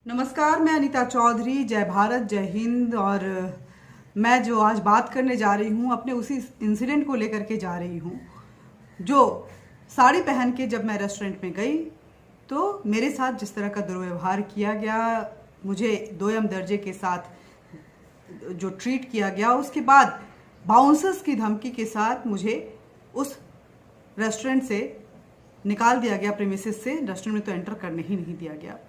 नमस्कार, मैं अनीता चौधरी। जय भारत, जय हिंद। और मैं जो आज बात करने जा रही हूँ अपने उसी इंसिडेंट को लेकर के जा रही हूँ जो साड़ी पहन के जब मैं रेस्टोरेंट में गई तो मेरे साथ जिस तरह का दुर्व्यवहार किया गया, मुझे दोयम दर्जे के साथ जो ट्रीट किया गया, उसके बाद बाउंसर्स की धमकी के साथ मुझे उस रेस्टोरेंट से निकाल दिया गया, प्रीमिसेस से। रेस्टोरेंट में तो एंटर करने ही नहीं दिया गया।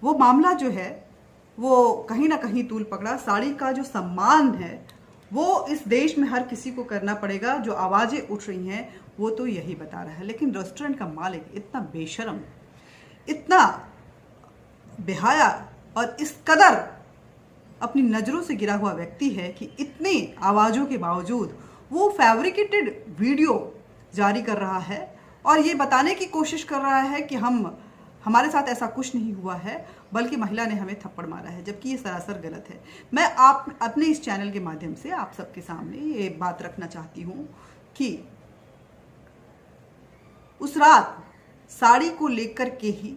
वो मामला जो है वो कहीं ना कहीं तूल पकड़ा। साड़ी का जो सम्मान है वो इस देश में हर किसी को करना पड़ेगा। जो आवाज़ें उठ रही हैं वो तो यही बता रहा है, लेकिन रेस्टोरेंट का मालिक इतना बेशर्म, इतना बेहाया और इस कदर अपनी नज़रों से गिरा हुआ व्यक्ति है कि इतनी आवाज़ों के बावजूद वो फैब्रिकेटेड वीडियो जारी कर रहा है और ये बताने की कोशिश कर रहा है कि हमारे साथ ऐसा कुछ नहीं हुआ है, बल्कि महिला ने हमें थप्पड़ मारा है, जबकि ये सरासर गलत है। मैं अपने इस चैनल के माध्यम से आप सबके सामने ये बात रखना चाहती हूँ कि उस रात साड़ी को लेकर के ही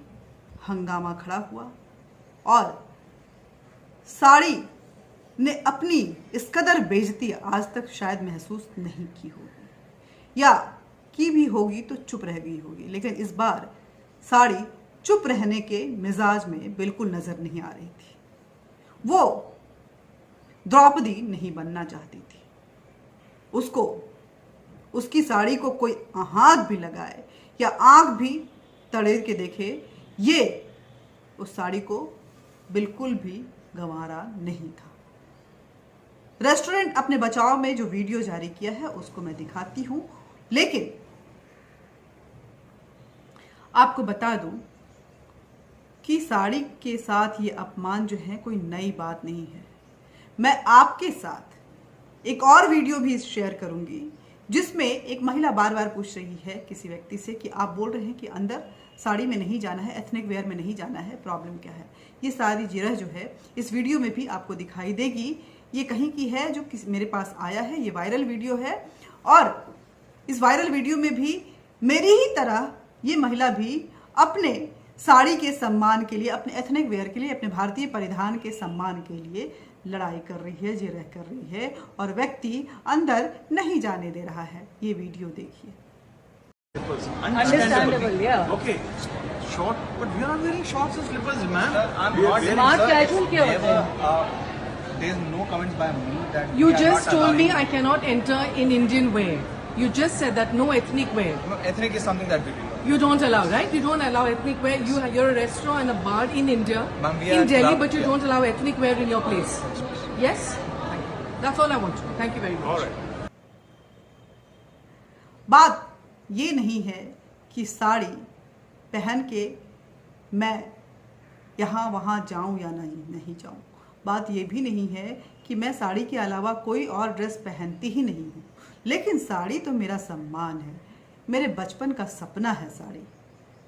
हंगामा खड़ा हुआ और साड़ी ने अपनी इस कदर बेइज्जती आज तक शायद महसूस नहीं की होगी, या की भी होगी तो चुप रह गई होगी। लेकिन इस बार साड़ी चुप रहने के मिजाज में बिल्कुल नजर नहीं आ रही थी। वो द्रौपदी नहीं बनना चाहती थी। उसको उसकी साड़ी को कोई हाथ भी लगाए या आंख भी तड़ेर के देखे, ये उस साड़ी को बिल्कुल भी गंवारा नहीं था। रेस्टोरेंट अपने बचाव में जो वीडियो जारी किया है उसको मैं दिखाती हूं, लेकिन आपको बता दूं कि साड़ी के साथ ये अपमान जो है कोई नई बात नहीं है। मैं आपके साथ एक और वीडियो भी शेयर करूंगी जिसमें एक महिला बार बार पूछ रही है किसी व्यक्ति से कि आप बोल रहे हैं कि अंदर साड़ी में नहीं जाना है, एथनिक वेयर में नहीं जाना है, प्रॉब्लम क्या है। ये सारी जिरह जो है इस वीडियो में भी आपको दिखाई देगी। ये कहीं की है जो मेरे पास आया है, ये वायरल वीडियो है और इस वायरल वीडियो में भी मेरी ही तरह ये महिला भी अपने साड़ी के सम्मान के लिए, अपने एथनिक वेयर के लिए, अपने भारतीय परिधान के सम्मान के लिए लड़ाई कर रही है, जिरह कर रही है और व्यक्ति अंदर नहीं जाने दे रहा है। ये वीडियो देखिए। Understandable, yeah. Okay, short, but we are not wearing shorts and slippers, man. I'm We are not wearing smart such- casual क्या होता है? There's no comments by me that You we are just not told me allowing- I cannot enter in Indian wear. You just said that no ethnic wear. No, ethnic is something that we do. You don't allow, right? You don't allow ethnic wear. You're a restaurant and a bar in India, Ma'am, we are in Delhi, club, but you yeah. don't allow ethnic wear in your place. Yes? Thank you. That's all I want to know. Thank you very much. All right. बात ये नहीं है कि साड़ी पहन के मैं यहाँ वहाँ जाऊँ या नहीं जाऊँ। बात ये भी नहीं है कि मैं साड़ी के अलावा कोई और ड्रेस पहनती ही नहीं हूँ, लेकिन साड़ी तो मेरा सम्मान है, मेरे बचपन का सपना है साड़ी।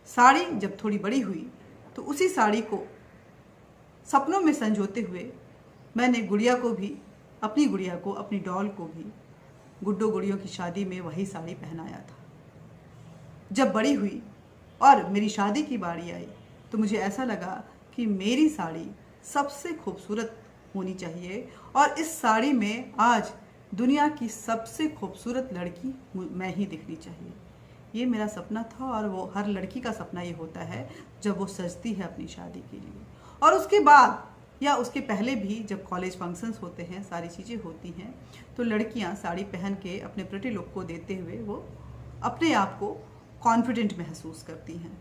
साड़ी जब थोड़ी बड़ी हुई तो उसी साड़ी को सपनों में संजोते हुए मैंने गुड़िया को भी, अपनी गुड़िया को, अपनी डॉल को भी गुड्डो गुड़ियों की शादी में वही साड़ी पहनाया था। जब बड़ी हुई और मेरी शादी की बारी आई तो मुझे ऐसा लगा कि मेरी साड़ी सबसे खूबसूरत होनी चाहिए और इस साड़ी में आज दुनिया की सबसे खूबसूरत लड़की मैं ही दिखनी चाहिए। ये मेरा सपना था और वो हर लड़की का सपना ये होता है जब वो सजती है अपनी शादी के लिए। और उसके बाद या उसके पहले भी जब कॉलेज फंक्शंस होते हैं, सारी चीज़ें होती हैं, तो लड़कियां साड़ी पहन के अपने प्रिटी लुक को देते हुए वो अपने आप को कॉन्फिडेंट महसूस करती हैं।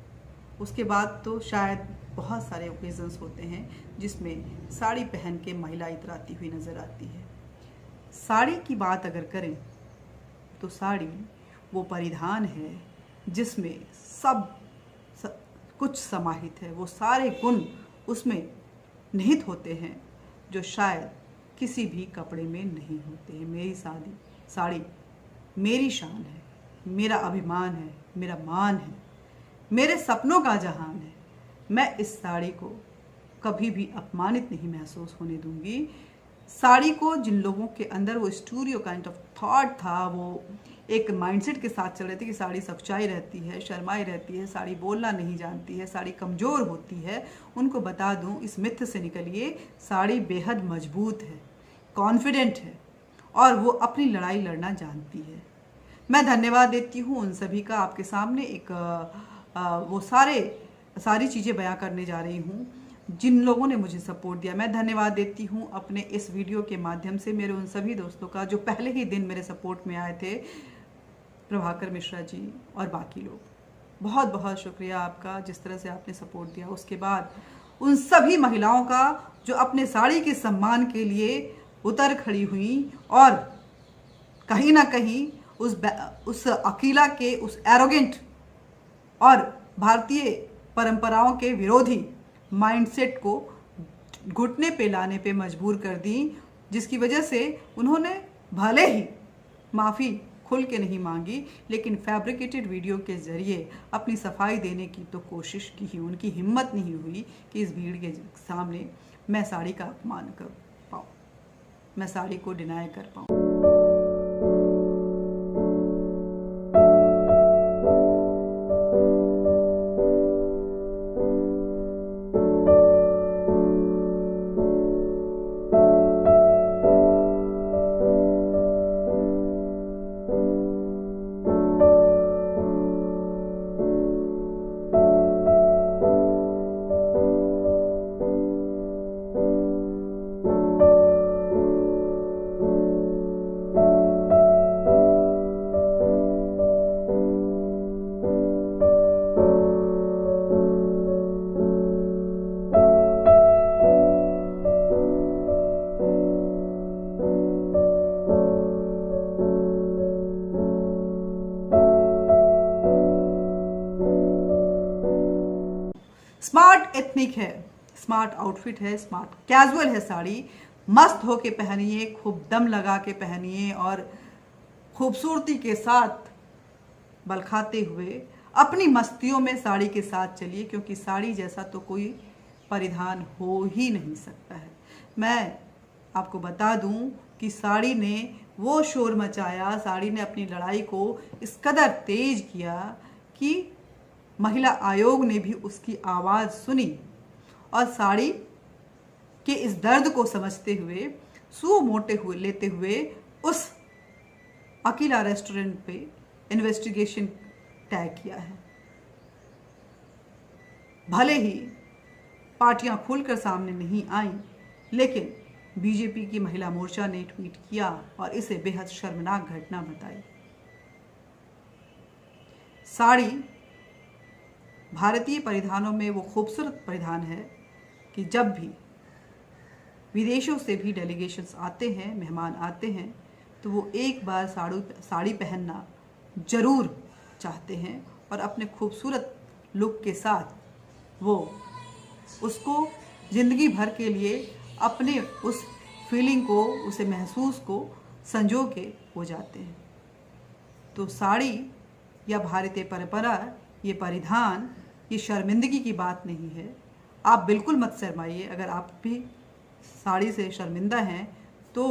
उसके बाद तो शायद बहुत सारे ओकेजन्स होते हैं जिसमें साड़ी पहन के महिला इतराती हुई नज़र आती है। साड़ी की बात अगर करें तो साड़ी वो परिधान है जिसमें सब कुछ समाहित है। वो सारे गुण उसमें निहित होते हैं जो शायद किसी भी कपड़े में नहीं होते हैं। मेरी साड़ी मेरी शान है, मेरा अभिमान है, मेरा मान है, मेरे सपनों का जहान है। मैं इस साड़ी को कभी भी अपमानित नहीं महसूस होने दूंगी। साड़ी को जिन लोगों के अंदर वो स्टूडियो काइंड ऑफ थॉट था, वो एक माइंडसेट के साथ चल रहे थे कि साड़ी सच्चाई रहती है, शर्माई रहती है, साड़ी बोलना नहीं जानती है, साड़ी कमज़ोर होती है, उनको बता दूं इस मिथ से निकलिए। साड़ी बेहद मजबूत है, कॉन्फिडेंट है और वो अपनी लड़ाई लड़ना जानती है। मैं धन्यवाद देती हूँ उन सभी का। आपके सामने एक वो सारी चीज़ें बयां करने जा रही हूँ जिन लोगों ने मुझे सपोर्ट दिया। मैं धन्यवाद देती हूँ अपने इस वीडियो के माध्यम से मेरे उन सभी दोस्तों का जो पहले ही दिन मेरे सपोर्ट में आए थे, प्रभाकर मिश्रा जी और बाकी लोग। बहुत बहुत शुक्रिया आपका जिस तरह से आपने सपोर्ट दिया। उसके बाद उन सभी महिलाओं का जो अपने साड़ी के सम्मान के लिए उतर खड़ी हुई और कहीं ना कहीं उस अकीला के उस एरोगेंट और भारतीय परंपराओं के विरोधी माइंडसेट को घुटने पे लाने पे मजबूर कर दी, जिसकी वजह से उन्होंने भले ही माफ़ी खुल के नहीं मांगी लेकिन फैब्रिकेटेड वीडियो के ज़रिए अपनी सफाई देने की तो कोशिश की ही। उनकी हिम्मत नहीं हुई कि इस भीड़ के सामने मैं साड़ी का अपमान कर पाऊँ, मैं साड़ी को डिनाई कर पाऊँ। स्मार्ट एथनिक है, स्मार्ट आउटफिट है, स्मार्ट कैजुअल है साड़ी। मस्त होके पहनिए, खूब दम लगा के पहनिए और खूबसूरती के साथ बल खाते हुए अपनी मस्तियों में साड़ी के साथ चलिए, क्योंकि साड़ी जैसा तो कोई परिधान हो ही नहीं सकता है। मैं आपको बता दूं कि साड़ी ने वो शोर मचाया, साड़ी ने अपनी लड़ाई को इस कदर तेज किया कि महिला आयोग ने भी उसकी आवाज़ सुनी और साड़ी के इस दर्द को समझते हुए सू मोटे हुए लेते हुए उस अकीला रेस्टोरेंट पे इन्वेस्टिगेशन तय किया है। भले ही पार्टियां खुलकर सामने नहीं आईं, लेकिन बीजेपी की महिला मोर्चा ने ट्वीट किया और इसे बेहद शर्मनाक घटना बताई। साड़ी भारतीय परिधानों में वो खूबसूरत परिधान है कि जब भी विदेशों से भी डेलीगेशंस आते हैं, मेहमान आते हैं, तो वो एक बार साड़ी पहनना ज़रूर चाहते हैं और अपने खूबसूरत लुक के साथ वो उसको ज़िंदगी भर के लिए अपने उस फीलिंग को, उसे महसूस को संजो के हो जाते हैं। तो साड़ी या भारतीय परंपरा, ये परिधान, ये शर्मिंदगी की बात नहीं है। आप बिल्कुल मत शर्माइए। अगर आप भी साड़ी से शर्मिंदा हैं तो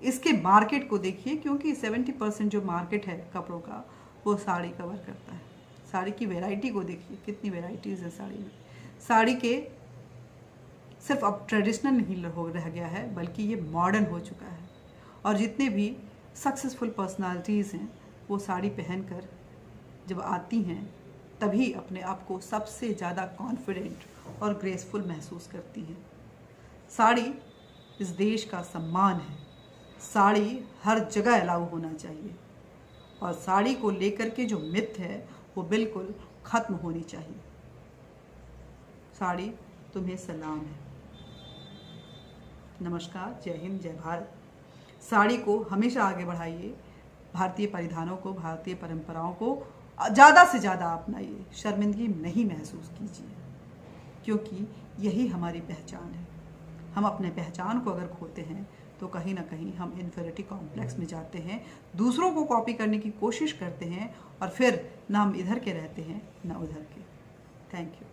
इसके मार्केट को देखिए, क्योंकि 70% जो मार्केट है कपड़ों का वो साड़ी कवर करता है। साड़ी की वैरायटी को देखिए, कितनी वैरायटीज़ है साड़ी में। साड़ी के सिर्फ अब ट्रेडिशनल नहीं रह गया है, बल्कि ये मॉडर्न हो चुका है। और जितने भी सक्सेसफुल पर्सनालिटीज़ हैं वो साड़ी पहनकर जब आती हैं तभी अपने आप को सबसे ज़्यादा कॉन्फिडेंट और ग्रेसफुल महसूस करती हैं। साड़ी इस देश का सम्मान है। साड़ी हर जगह अलाउ होना चाहिए और साड़ी को लेकर के जो मिथ है वो बिल्कुल ख़त्म होनी चाहिए। साड़ी तुम्हें सलाम है। नमस्कार, जय हिंद, जय भारत। साड़ी को हमेशा आगे बढ़ाइए, भारतीय परिधानों को, भारतीय परंपराओं को ज़्यादा से ज़्यादा अपनाइए। शर्मिंदगी नहीं महसूस कीजिए, क्योंकि यही हमारी पहचान है। हम अपने पहचान को अगर खोते हैं तो कहीं ना कहीं हम इन्फीरियरिटी कॉम्प्लेक्स में जाते हैं, दूसरों को कॉपी करने की कोशिश करते हैं और फिर ना हम इधर के रहते हैं ना उधर के। Thank you.